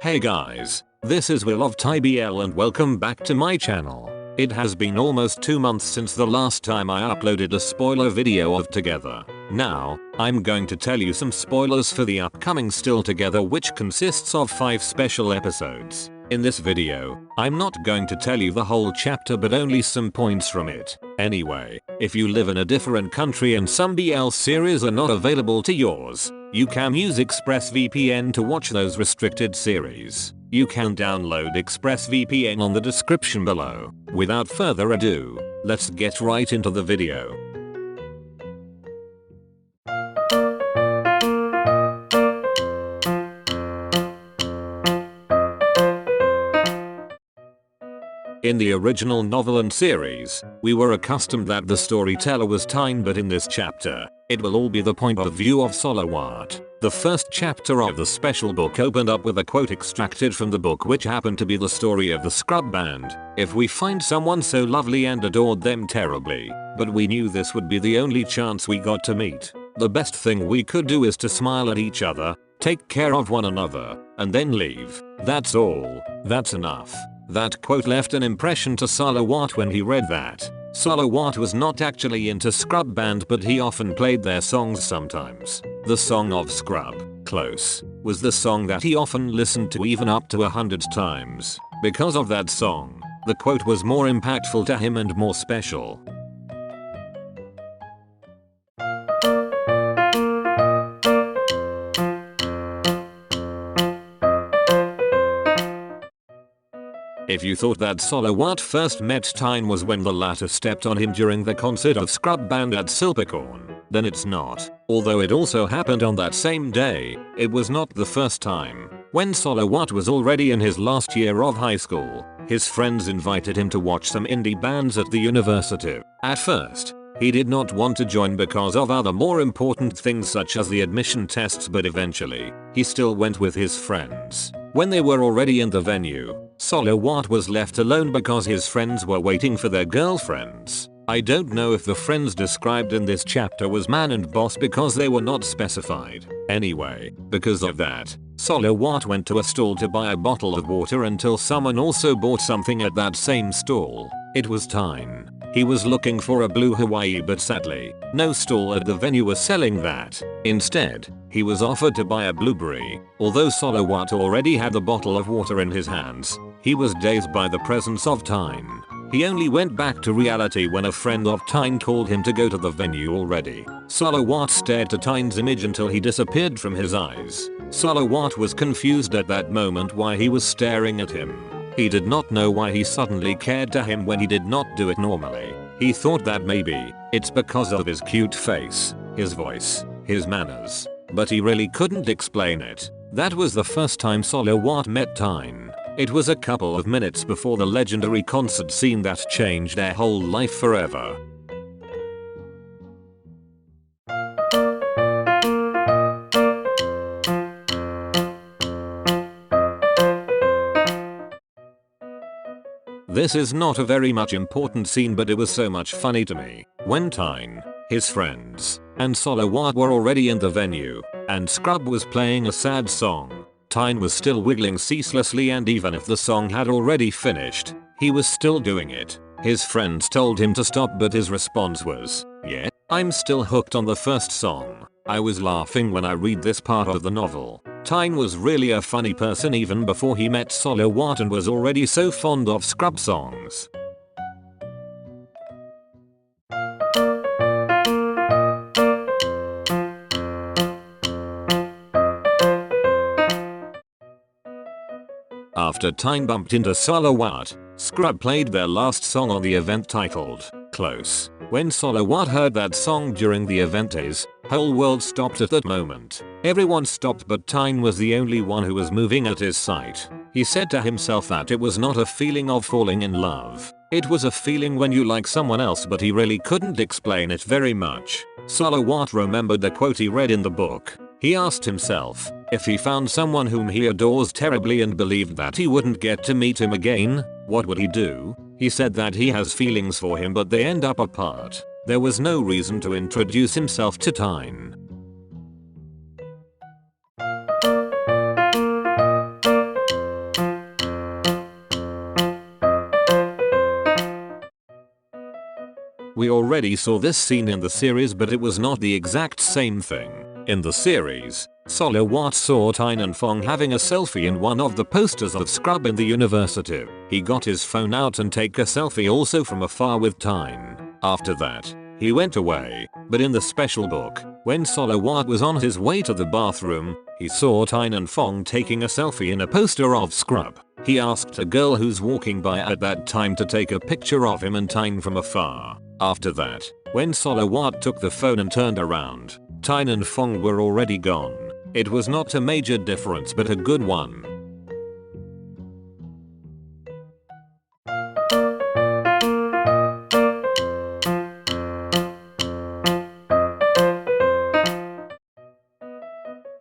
Hey guys, this is Will of TBL and welcome back to my channel. It has been almost 2 months since the last time I uploaded a spoiler video of Together. Now, I'm going to tell you some spoilers for the upcoming Still Together, which consists of 5 special episodes. In this video, I'm not going to tell you the whole chapter but only some points from it. Anyway, if you live in a different country and some BL series are not available to yours, you can use ExpressVPN to watch those restricted series. You can download ExpressVPN on the description below. Without further ado, let's get right into the video. In the original novel and series, we were accustomed that the storyteller was Tine, but in this chapter, it will all be the point of view of Sarawat. The first chapter of the special book opened up with a quote extracted from the book, which happened to be the story of the scrub band. If we find someone so lovely and adored them terribly, but we knew this would be the only chance we got to meet, the best thing we could do is to smile at each other, take care of one another, and then leave. That's all. That's enough. That quote left an impression to Sarawat when he read that. Sarawat was not actually into scrub band, but he often played their songs sometimes. The song of Scrub, Close, was the song that he often listened to, even up to 100 times. Because of that song, the quote was more impactful to him and more special. If you thought that Sarawat first met Tine was when the latter stepped on him during the concert of Scrub Band at Silpercorn, then it's not. Although it also happened on that same day, it was not the first time. When Sarawat was already in his last year of high school, his friends invited him to watch some indie bands at the university. At first, he did not want to join because of other more important things such as the admission tests, but eventually, he still went with his friends. When they were already in the venue, Sarawat was left alone because his friends were waiting for their girlfriends. I don't know if the friends described in this chapter was man and boss because they were not specified. Anyway, because of that, Sarawat went to a stall to buy a bottle of water until someone also bought something at that same stall. It was Tine. He was looking for a blue Hawaii, but sadly, no stall at the venue was selling that. Instead, he was offered to buy a blueberry. Although Sarawat already had the bottle of water in his hands, he was dazed by the presence of Tine. He only went back to reality when a friend of Tine called him to go to the venue already. Sarawat stared to Tine's image until he disappeared from his eyes. Sarawat was confused at that moment why he was staring at him. He did not know why he suddenly cared to him when he did not do it normally. He thought that maybe it's because of his cute face, his voice, his manners, but he really couldn't explain it. That was the first time Sarawat met Tine. It was a couple of minutes before the legendary concert scene that changed their whole life forever. This is not a very much important scene, but it was so much funny to me. When Tine, his friends, and Sarawat were already in the venue, and Scrub was playing a sad song, Tine was still wiggling ceaselessly, and even if the song had already finished, he was still doing it. His friends told him to stop, but his response was, "Yeah, I'm still hooked on the first song." I was laughing when I read this part of the novel. Tine was really a funny person even before he met Sarawat and was already so fond of Scrub songs. After Tine bumped into Sarawat, Scrub played their last song on the event titled Close. When Sarawat heard that song during the event, his whole world stopped at that moment. Everyone stopped, but Tine was the only one who was moving at his sight. He said to himself that it was not a feeling of falling in love. It was a feeling when you like someone else, but he really couldn't explain it very much. Sarawat remembered the quote he read in the book. He asked himself, if he found someone whom he adores terribly and believed that he wouldn't get to meet him again, what would he do? He said that he has feelings for him, but they end up apart. There was no reason to introduce himself to Tine. We already saw this scene in the series, but it was not the exact same thing. In the series, Sarawat saw Tine and Fong having a selfie in one of the posters of Scrub in the university. He got his phone out and take a selfie also from afar with Tine. After that, he went away, but in the special book, when Sarawat was on his way to the bathroom, he saw Tine and Fong taking a selfie in a poster of Scrub. He asked a girl who's walking by at that time to take a picture of him and Tine from afar. After that, when Sarawat took the phone and turned around, Tine and Fong were already gone. It was not a major difference but a good one.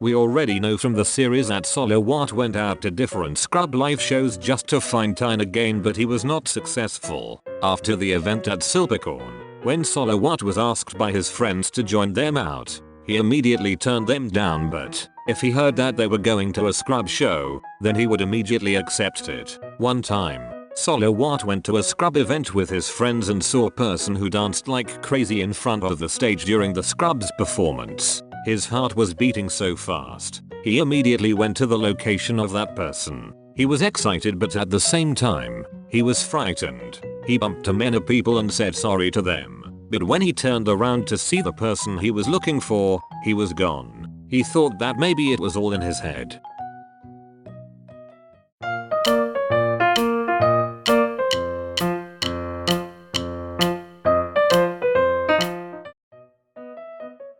We already know from the series that Sarawat went out to different Scrub live shows just to find Tine again, but he was not successful. After the event at Silvercorn, when Sarawat was asked by his friends to join them out, he immediately turned them down, but if he heard that they were going to a Scrub show, then he would immediately accept it. One time, Sarawat went to a Scrub event with his friends and saw a person who danced like crazy in front of the stage during the Scrub's performance. His heart was beating so fast. He immediately went to the location of that person. He was excited, but at the same time, he was frightened. He bumped to many people and said sorry to them. But when he turned around to see the person he was looking for, he was gone. He thought that maybe it was all in his head.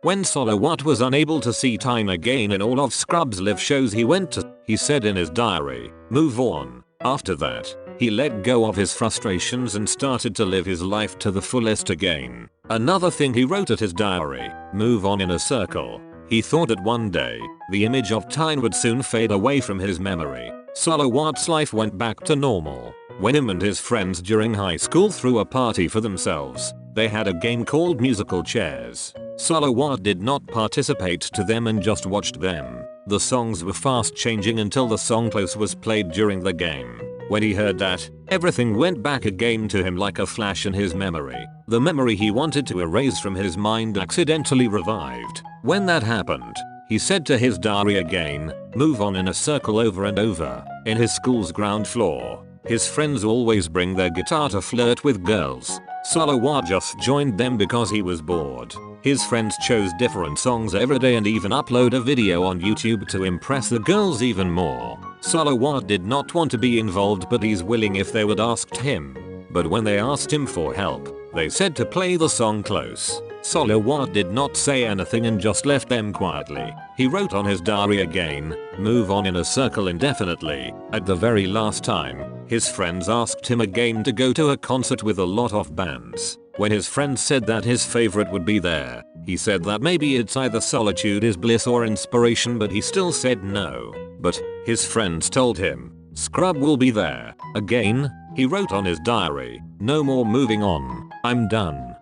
When Sarawat was unable to see Tine again in all of Scrub's live shows he said in his diary, "Move on." After that, he let go of his frustrations and started to live his life to the fullest again. Another thing he wrote at his diary, "Move on in a circle." He thought that one day, the image of Tine would soon fade away from his memory. Sarawat's life went back to normal. When him and his friends during high school threw a party for themselves, they had a game called musical chairs. Sarawat did not participate to them and just watched them. The songs were fast changing until the song Close was played during the game. When he heard that, everything went back again to him like a flash in his memory. The memory he wanted to erase from his mind accidentally revived. When that happened, he said to his diary again, "Move on in a circle" over and over. In his school's ground floor, his friends always bring their guitar to flirt with girls. Sarawat just joined them because he was bored. His friends chose different songs every day and even upload a video on YouTube to impress the girls even more. Sarawat did not want to be involved, but he's willing if they would ask him. But when they asked him for help, they said to play the song Close. Sarawat did not say anything and just left them quietly. He wrote on his diary again, "Move on in a circle" indefinitely. At the very last time, his friends asked him again to go to a concert with a lot of bands. When his friends said that his favorite would be there, he said that maybe it's either Solitude is Bliss or Inspiration, but he still said no. But his friends told him, "Scrub will be there." Again, he wrote on his diary, "No more moving on. I'm done."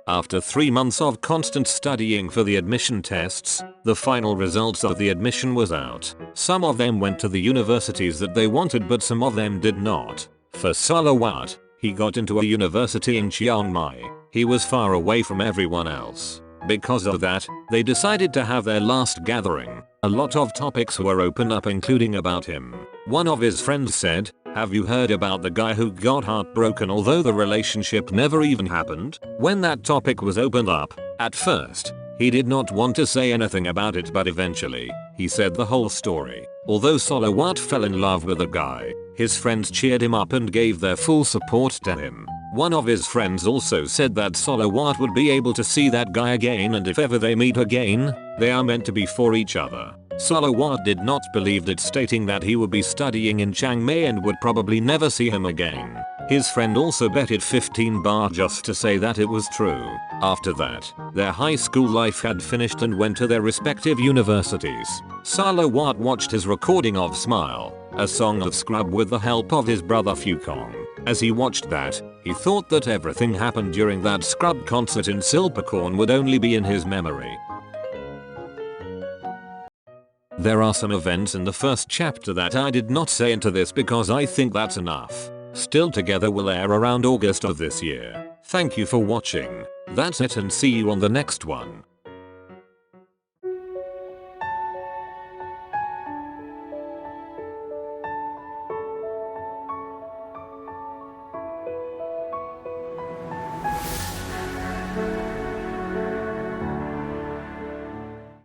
After 3 months of constant studying for the admission tests, the final results of the admission was out. Some of them went to the universities that they wanted, but some of them did not. For Sarawat, he got into a university in Chiang Mai. He was far away from everyone else. Because of that, they decided to have their last gathering. A lot of topics were opened up, including about him. One of his friends said, "Have you heard about the guy who got heartbroken although the relationship never even happened?" When that topic was opened up, at first, he did not want to say anything about it, but eventually, he said the whole story. Although Sarawat fell in love with the guy, his friends cheered him up and gave their full support to him. One of his friends also said that Sarawat would be able to see that guy again, and if ever they meet again, they are meant to be for each other. Sarawat did not believe it, stating that he would be studying in Chiang Mai and would probably never see him again. His friend also betted 15 baht just to say that it was true. After that, their high school life had finished and went to their respective universities. Sarawat watched his recording of Smile, a song of Scrub, with the help of his brother Fukong. As he watched that, he thought that everything happened during that Scrub concert in Silvercorn would only be in his memory. There are some events in the first chapter that I did not say into this because I think that's enough. Still Together will air around August of this year. Thank you for watching. That's it and see you on the next one.